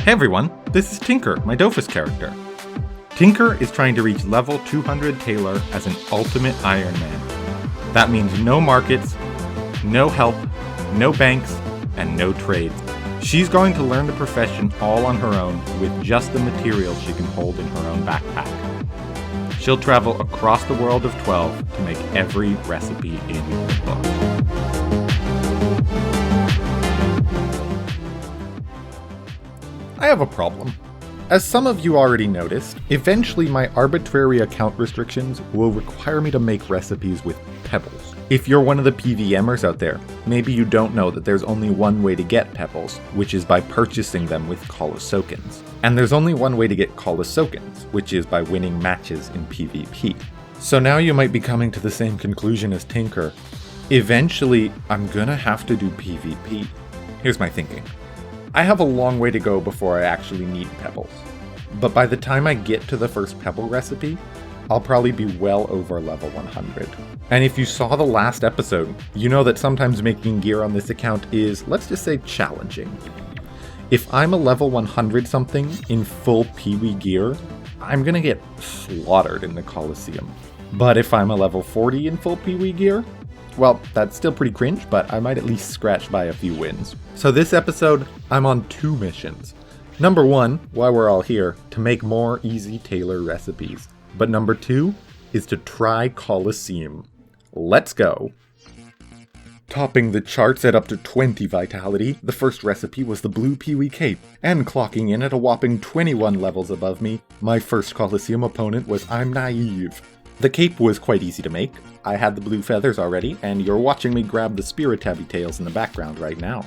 Hey everyone, this is Tinker, my Dofus character. Tinker is trying to reach level 200 tailor as an Ultimate Iron Man. That means no markets, no help, no banks, and no trades. She's going to learn the profession all on her own with just the materials she can hold in her own backpack. She'll travel across the world of 12 to make every recipe in the book. I have a problem. As some of you already noticed, eventually my arbitrary account restrictions will require me to make recipes with pebbles. If you're one of the PVMers out there, maybe you don't know that there's only one way to get pebbles, which is by purchasing them with colisokins. And there's only one way to get colisokins, which is by winning matches in PvP. So now you might be coming to the same conclusion as Tinker. Eventually, I'm gonna have to do PvP. Here's my thinking. I have a long way to go before I actually need pebbles. But by the time I get to the first pebble recipe, I'll probably be well over level 100. And if you saw the last episode, you know that sometimes making gear on this account is, let's just say, challenging. If I'm a level 100 something in full Pee-wee gear, I'm gonna get slaughtered in the Coliseum. But if I'm a level 40 in full Pee-wee gear, well, that's still pretty cringe, but I might at least scratch by a few wins. So this episode, I'm on 2 missions. Number 1, while we're all here, to make more easy tailor recipes. But number 2 is to try Coliseum. Let's go! Topping the charts at up to 20 vitality, the first recipe was the blue Pee-wee cape, and clocking in at a whopping 21 levels above me, my first Coliseum opponent was I'm Naive. The cape was quite easy to make. I had the blue feathers already, and you're watching me grab the spirit tabby tails in the background right now.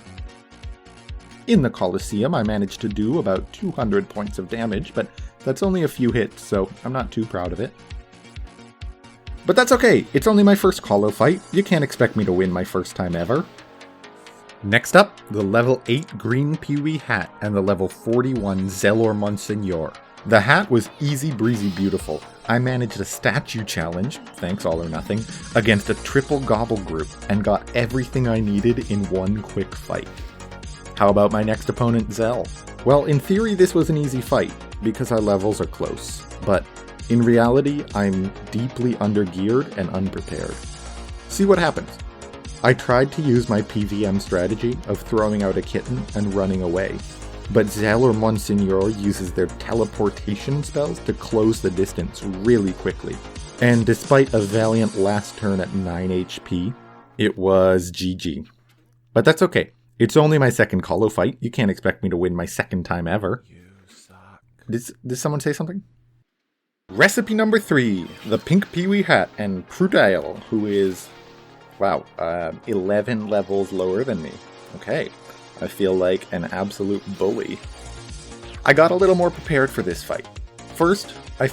In the Coliseum, I managed to do about 200 points of damage, but that's only a few hits, so I'm not too proud of it. But that's okay, it's only my first Colo fight. You can't expect me to win my first time ever. Next up, the level 8 green Pee-wee hat and the level 41 Zelor Monsignor. The hat was easy breezy beautiful. I managed a statue challenge, thanks all or nothing, against a triple gobble group and got everything I needed in one quick fight. How about my next opponent, Zell? Well, in theory this was an easy fight, because our levels are close, but in reality I'm deeply undergeared and unprepared. See what happens. I tried to use my PVM strategy of throwing out a kitten and running away. But Zell or Monsignor uses their teleportation spells to close the distance really quickly. And despite a valiant last turn at 9 HP, it was GG. But that's okay. It's only my second Colo fight. You can't expect me to win my second time ever. You suck. Did someone say something? Recipe number 3. The pink Pee-wee hat and Prudile, who is, 11 levels lower than me. Okay. I feel like an absolute bully. I got a little more prepared for this fight. First, I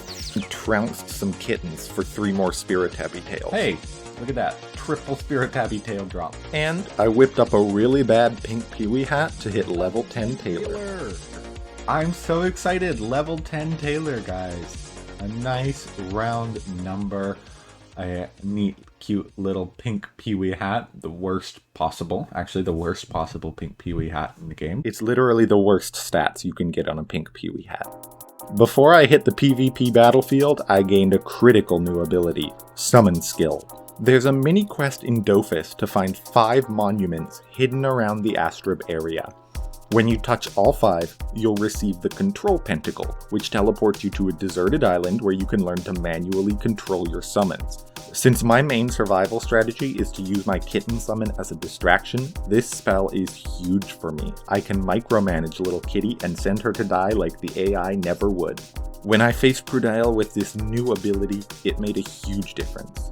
trounced some kittens for 3 more spirit tabby tails. Hey, look at that. Triple spirit tabby tail drop. And I whipped up a really bad pink Pee-wee hat to hit level 10 tailor. I'm so excited. Level 10 tailor, guys. A nice round number. A neat, cute little pink Pee-wee hat. The worst possible pink Pee-wee hat in the game. It's literally the worst stats you can get on a pink Pee-wee hat. Before I hit the PvP battlefield, I gained a critical new ability, Summon Skill. There's a mini quest in Dofus to find 5 monuments hidden around the Astrib area. When you touch all 5, you'll receive the Control Pentacle, which teleports you to a deserted island where you can learn to manually control your summons. Since my main survival strategy is to use my kitten summon as a distraction, this spell is huge for me. I can micromanage little kitty and send her to die like the AI never would. When I faced Prudile with this new ability, it made a huge difference.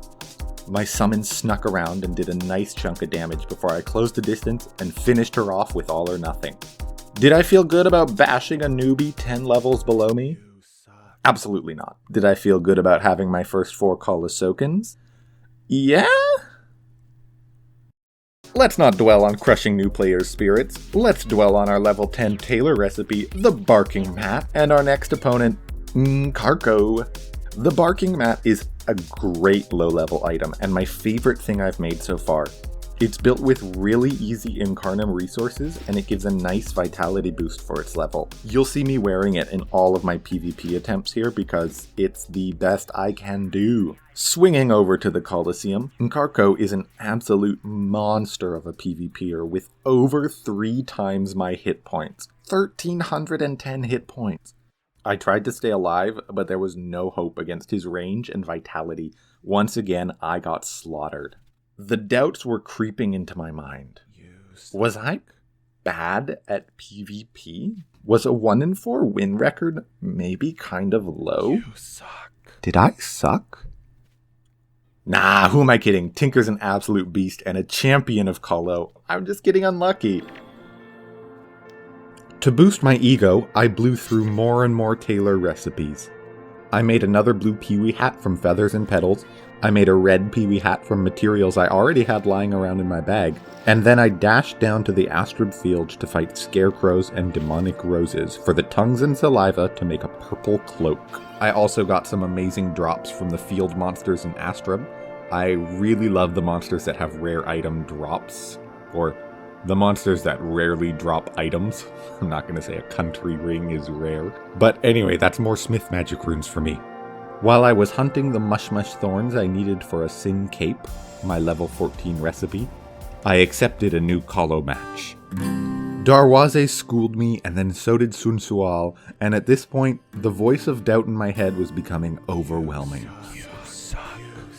My summon snuck around and did a nice chunk of damage before I closed the distance and finished her off with all or nothing. Did I feel good about bashing a newbie 10 levels below me? Absolutely not. Did I feel good about having my first 4 colisokins? Yeah? Let's not dwell on crushing new players' spirits. Let's dwell on our level 10 tailor recipe, the Barking Mat, and our next opponent, Karko. The Barking Mat is a great low-level item, and my favorite thing I've made so far. It's built with really easy Incarnum resources, and it gives a nice vitality boost for its level. You'll see me wearing it in all of my PvP attempts here because it's the best I can do. Swinging over to the Coliseum, Nkarko is an absolute monster of a PvPer with over 3 times my hit points. 1,310 hit points. I tried to stay alive, but there was no hope against his range and vitality. Once again, I got slaughtered. The doubts were creeping into my mind. Was I bad at PvP? Was a 1-4 win record maybe kind of low? You suck. Did I suck? Nah, who am I kidding? Tinker's an absolute beast and a champion of Colo. I'm just getting unlucky. To boost my ego, I blew through more and more tailor recipes. I made another blue peewee hat from feathers and petals. I made a red peewee hat from materials I already had lying around in my bag. And then I dashed down to the Astrub Fields to fight scarecrows and demonic roses for the tongues and saliva to make a purple cloak. I also got some amazing drops from the field monsters in Astrub. I really love the monsters that have rare item drops, or the monsters that rarely drop items. I'm not going to say a country ring is rare. But anyway, that's more smith magic runes for me. While I was hunting the mush thorns I needed for a Sin Cape, my level 14 recipe, I accepted a new Colo match. Darwaze schooled me, and then so did Sun Sual, and at this point, the voice of doubt in my head was becoming overwhelming. You suck.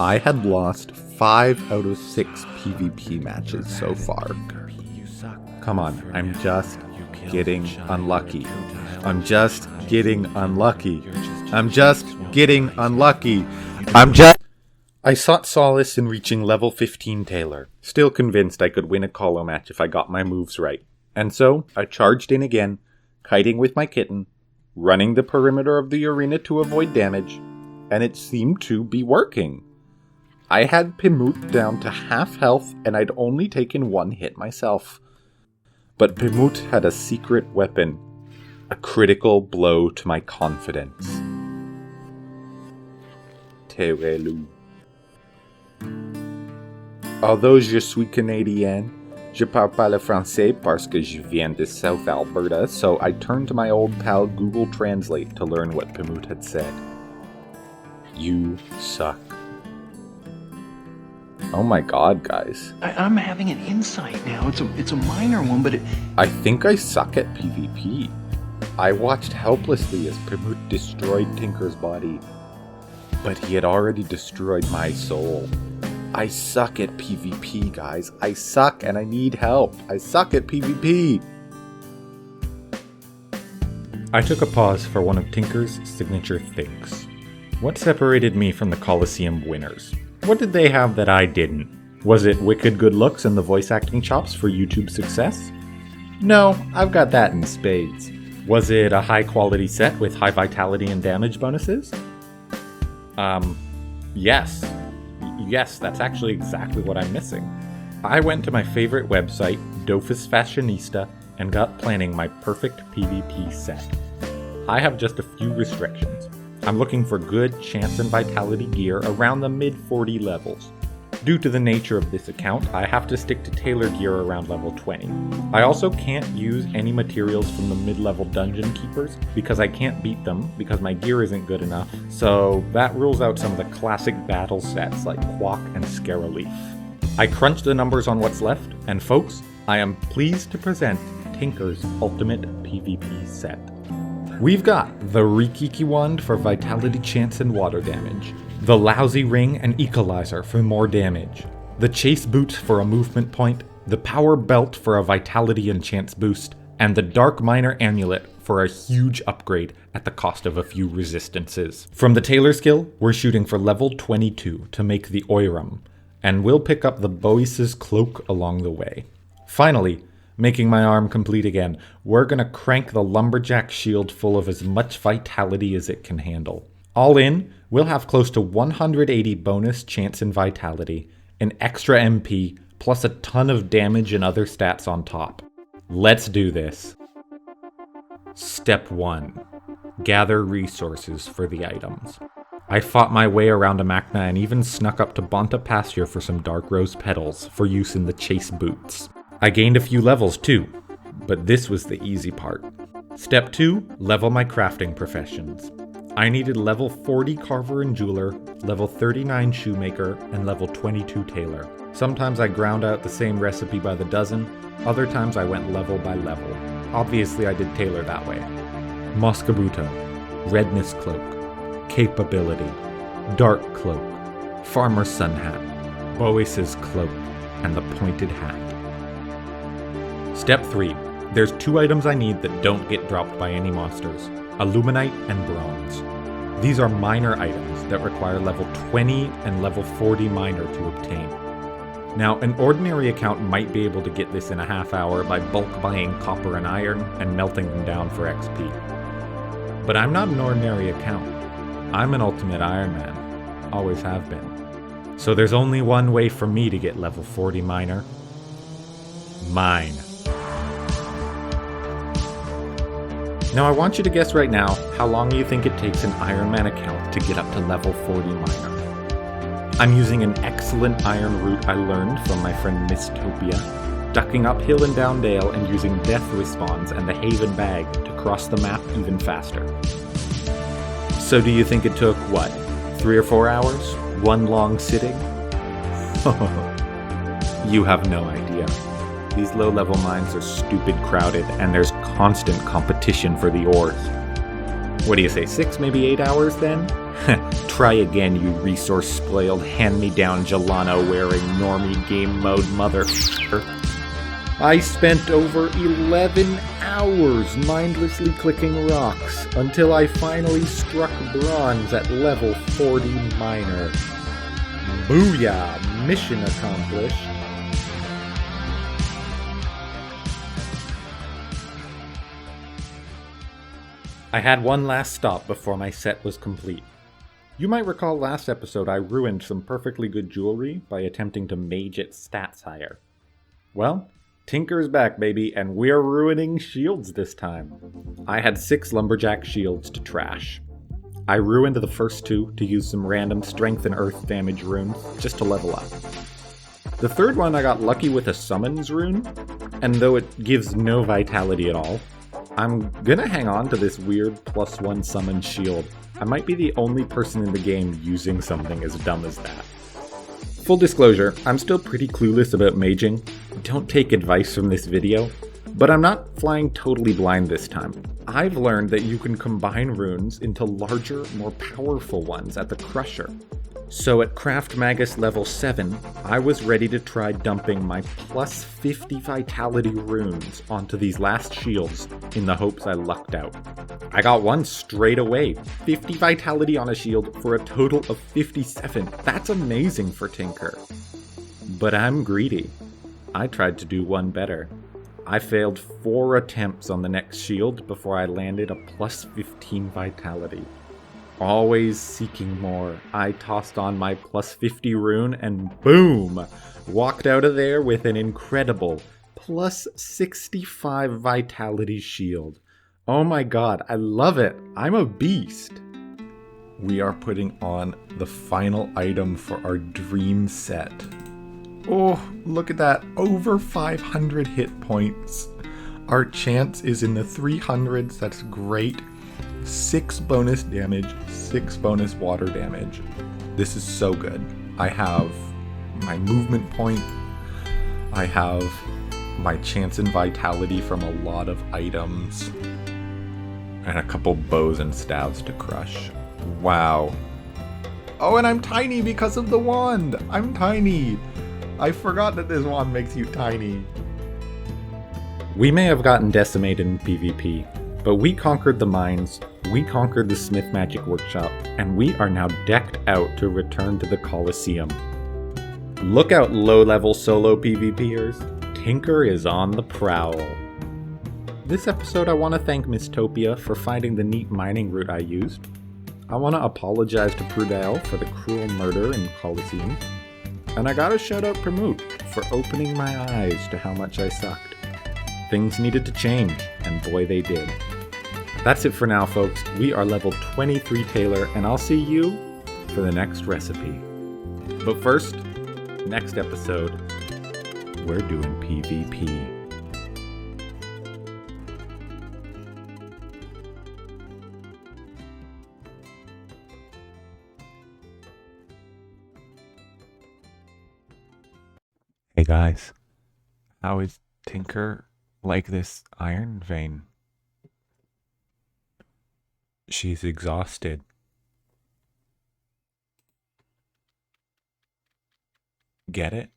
I had lost 5 out of 6 PvP matches so far. Come on, I'm just getting unlucky. I'm just getting unlucky. I'm just getting unlucky. I sought solace in reaching level 15 Tailor, still convinced I could win a Colo match if I got my moves right. And so, I charged in again, kiting with my kitten, running the perimeter of the arena to avoid damage, and it seemed to be working. I had Pimut down to half health, and I'd only taken 1 hit myself. But Pimut had a secret weapon, a critical blow to my confidence. Terelu. Although je suis Canadienne, je parle pas le français parce que je viens de South Alberta, so I turned to my old pal Google Translate to learn what Pimut had said. You suck. Oh my god, guys. I'm having an insight now. It's a minor one, but I think I suck at PvP. I watched helplessly as Pimut destroyed Tinker's body, but he had already destroyed my soul. I suck at PvP, guys. I suck and I need help. I suck at PvP. I took a pause for one of Tinker's signature things. What separated me from the Coliseum winners? What did they have that I didn't? Was it wicked good looks and the voice acting chops for YouTube success? No, I've got that in spades. Was it a high quality set with high vitality and damage bonuses? Yes. Yes, that's actually exactly what I'm missing. I went to my favorite website, Dofus Fashionista, and got planning my perfect PvP set. I have just a few restrictions. I'm looking for good chance and vitality gear around the mid-40 levels. Due to the nature of this account, I have to stick to tailor gear around level 20. I also can't use any materials from the mid-level dungeon keepers because I can't beat them because my gear isn't good enough, so that rules out some of the classic battle sets like Quack and Scaraleaf. I crunched the numbers on what's left, and folks, I am pleased to present Tinker's Ultimate PvP set. We've got the Rikiki Wand for vitality chance and water damage, the Lousy Ring and Equalizer for more damage, the Chase Boot for a movement point, the Power Belt for a vitality and chance boost, and the Dark Miner Amulet for a huge upgrade at the cost of a few resistances. From the Tailor skill, we're shooting for level 22 to make the Oiram, and we'll pick up the Bois's Cloak along the way. Finally, making my arm complete again, we're gonna crank the Lumberjack Shield full of as much vitality as it can handle. All in, we'll have close to 180 bonus chance and vitality, an extra MP, plus a ton of damage and other stats on top. Let's do this. Step 1. Gather resources for the items. I fought my way around a Machna and even snuck up to Bonta Pasture for some dark rose petals for use in the chase boots. I gained a few levels too, but this was the easy part. Step 2, level my crafting professions. I needed level 40 Carver and Jeweler, level 39 Shoemaker, and level 22 Tailor. Sometimes I ground out the same recipe by the dozen, other times I went level by level. Obviously I did Tailor that way. Moscabuto, Redness Cloak, Capability, Dark Cloak, Farmer's Sun Hat, Boas's Cloak, and the Pointed Hat. Step 3. There's 2 items I need that don't get dropped by any monsters, Aluminite and Bronze. These are minor items that require level 20 and level 40 minor to obtain. Now, an ordinary account might be able to get this in a half hour by bulk buying copper and iron and melting them down for XP. But I'm not an ordinary account. I'm an Ultimate Iron Man. Always have been. So there's only one way for me to get level 40 minor. Mine. Now I want you to guess right now how long you think it takes an Iron Man account to get up to level 40 minor. I'm using an excellent iron route I learned from my friend Mistopia, ducking uphill and down dale and using death respawns and the Haven bag to cross the map even faster. So do you think it took, what, 3 or 4 hours? One long sitting? You have no idea. These low-level mines are stupid crowded, and there's constant competition for the ores. What do you say, 6, maybe 8 hours then? Try again, you resource-spoiled, hand-me-down Gelano-wearing normie game mode mother. I spent over 11 hours mindlessly clicking rocks until I finally struck bronze at level 40 minor. Booyah! Mission accomplished. I had one last stop before my set was complete. You might recall last episode I ruined some perfectly good jewelry by attempting to mage its stats higher. Well, Tinker's back, baby, and we're ruining shields this time. I had 6 lumberjack shields to trash. I ruined the first 2 to use some random strength and earth damage runes just to level up. The third one I got lucky with a summons rune, and though it gives no vitality at all, I'm gonna hang on to this weird +1 summon shield. I might be the only person in the game using something as dumb as that. Full disclosure, I'm still pretty clueless about maging. Don't take advice from this video, but I'm not flying totally blind this time. I've learned that you can combine runes into larger, more powerful ones at the Crusher. So at Craft Magus level 7, I was ready to try dumping my +50 vitality runes onto these last shields in the hopes I lucked out. I got one straight away, 50 vitality on a shield for a total of 57. That's amazing for Tinker. But I'm greedy. I tried to do one better. I failed 4 attempts on the next shield before I landed a +15 vitality. Always seeking more, I tossed on my +50 rune and boom! Walked out of there with an incredible +65 vitality shield. Oh my god, I love it! I'm a beast! We are putting on the final item for our dream set. Oh, look at that, over 500 hit points. Our chance is in the 300s, that's great. 6 bonus damage, 6 bonus water damage. This is so good. I have my movement point. I have my chance and vitality from a lot of items. And a couple bows and staves to crush. Wow. Oh, and I'm tiny because of the wand. I'm tiny. I forgot that this wand makes you tiny. We may have gotten decimated in PvP, but we conquered the mines, we conquered the Smith Magic Workshop, and we are now decked out to return to the Coliseum. Look out, low-level solo PvPers. Tinker is on the prowl. This episode I want to thank Mistopia for finding the neat mining route I used. I want to apologize to Prudel for the cruel murder in Coliseum. And I gotta shout out Promote for opening my eyes to how much I sucked. Things needed to change, and boy they did. That's it for now, folks. We are level 23 Tailor, and I'll see you for the next recipe. But first, next episode, we're doing PvP. Hey guys, how is Tinker like this iron vein? She's exhausted. Get it?